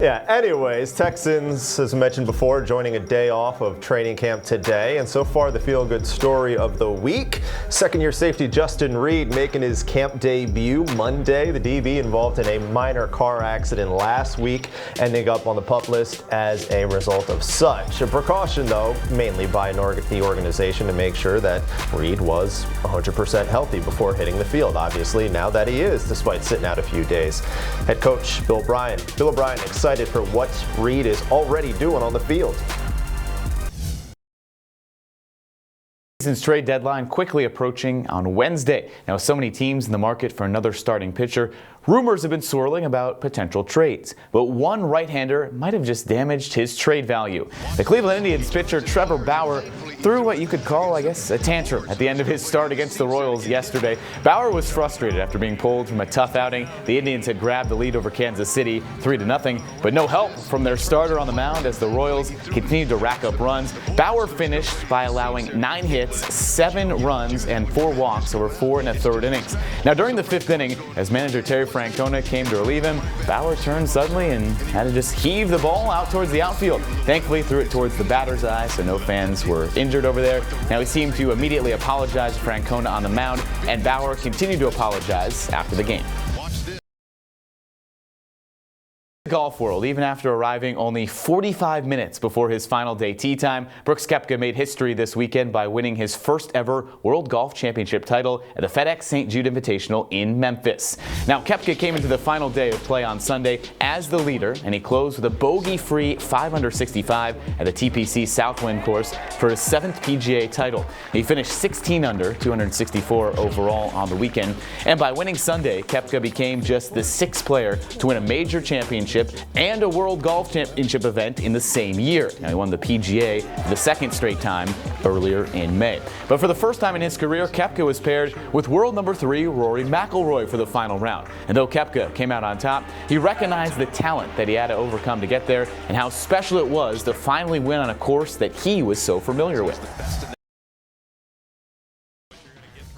Yeah, anyways, Texans, as mentioned before, joining a day off of training camp today. And so far, the feel-good story of the week. Second-year safety Justin Reed making his camp debut Monday. The DB involved in a minor car accident last week, ending up on the PUP list as a result of such. A precaution, though, mainly by the organization to make sure that Reed was 100% healthy before hitting the field. Obviously, now that he is, despite sitting out a few days. Head coach Bill O'Brien excited for what Reed is already doing on the field. Season's trade deadline quickly approaching on Wednesday. Now, with so many teams in the market for another starting pitcher, rumors have been swirling about potential trades. But one right-hander might have just damaged his trade value. The Cleveland Indians pitcher Trevor Bauer threw what you could call, I guess, a tantrum at the end of his start against the Royals yesterday. Bauer was frustrated after being pulled from a tough outing. The Indians had grabbed the lead over Kansas City 3-0, but no help from their starter on the mound as the Royals continued to rack up runs. Bauer finished by allowing 9 hits, 7 runs, and 4 walks over 4 1/3 innings. Now, during the 5th inning, as manager Terry Francona came to relieve him, Bauer turned suddenly and had to just heave the ball out towards the outfield. Thankfully, threw it towards the batter's eye, so no fans were injured over there. Now, he seemed to immediately apologize to Francona on the mound, and Bauer continued to apologize after the game. Golf world, even after arriving only 45 minutes before his final day tee time, Brooks Koepka made history this weekend by winning his first ever World Golf Championship title at the FedEx St. Jude Invitational in Memphis. Now, Koepka came into the final day of play on Sunday as the leader, and he closed with a bogey-free 5 under 65 at the TPC Southwind course for his 7th PGA title. He finished 16 under, 264 overall on the weekend, and by winning Sunday, Koepka became just the 6th player to win a major championship and a World Golf Championship event in the same year. Now, he won the PGA for the 2nd straight time earlier in May. But for the first time in his career, Koepka was paired with world number 3 Rory McIlroy for the final round. And though Koepka came out on top, he recognized the talent that he had to overcome to get there and how special it was to finally win on a course that he was so familiar with.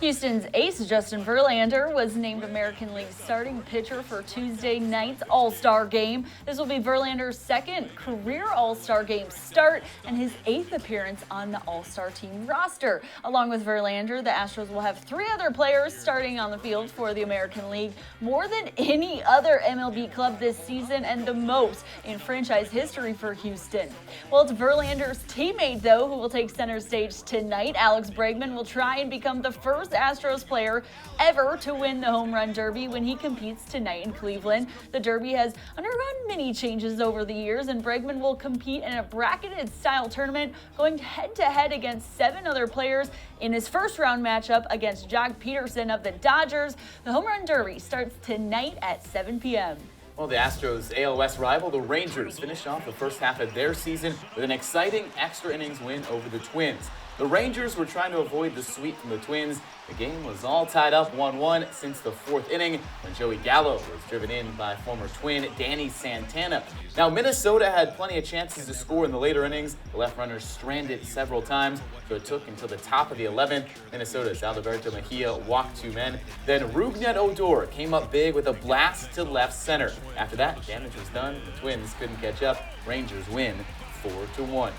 Houston's ace Justin Verlander was named American League starting pitcher for Tuesday night's All-Star game. This will be Verlander's 2nd career All-Star game start and his 8th appearance on the All-Star team roster. Along with Verlander, the Astros will have 3 other players starting on the field for the American League, more than any other MLB club this season and the most in franchise history for Houston. Well, it's Verlander's teammate, though, who will take center stage tonight. Alex Bregman will try and become the first Astros player ever to win the Home Run Derby when he competes tonight in Cleveland. The Derby has undergone many changes over the years, and Bregman will compete in a bracketed style tournament, going head-to-head against 7 other players in his first-round matchup against Jock Peterson of the Dodgers. The Home Run Derby starts tonight at 7 p.m. Well, the Astros' AL West rival, the Rangers, finished off the first half of their season with an exciting extra innings win over the Twins. The Rangers were trying to avoid the sweep from the Twins. The game was all tied up 1-1 since the 4th inning when Joey Gallo was driven in by former Twin Danny Santana. Now, Minnesota had plenty of chances to score in the later innings. The left runners stranded several times, so it took until the top of the 11th. Minnesota's Alberto Mejia walked 2 men. Then Rougned Odor came up big with a blast to left center. After that, damage was done. The Twins couldn't catch up. Rangers win 4-1.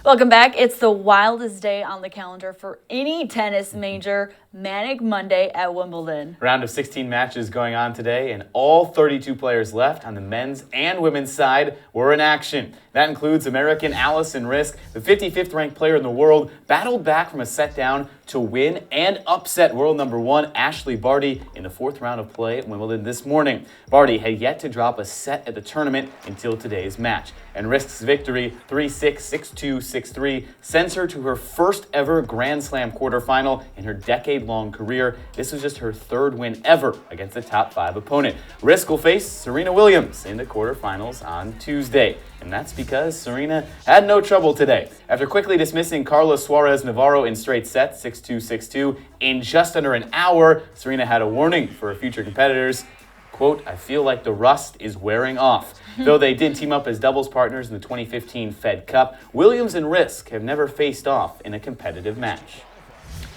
Welcome back. It's the wildest day on the calendar for any tennis major, Manic Monday at Wimbledon. Round of 16 matches going on today, and all 32 players left on the men's and women's side were in action. That includes American Allison Risk, the 55th ranked player in the world, battled back from a set down to win and upset world number 1 Ashley Barty in the 4th round of play at Wimbledon this morning. Barty had yet to drop a set at the tournament until today's match, and Risk's victory 3-6, 6-2, 6-3 sends her to her first ever Grand Slam quarterfinal in her decade-long career. This was just her 3rd win ever against a top 5 opponent. Risk will face Serena Williams in the quarterfinals on Tuesday. And that's because Serena had no trouble today. After quickly dismissing Carlos Suarez Navarro in straight sets, 6-2, 6-2, in just under an hour, Serena had a warning for her future competitors. Quote, "I feel like the rust is wearing off." Though they did team up as doubles partners in the 2015 Fed Cup, Williams and Risk have never faced off in a competitive match.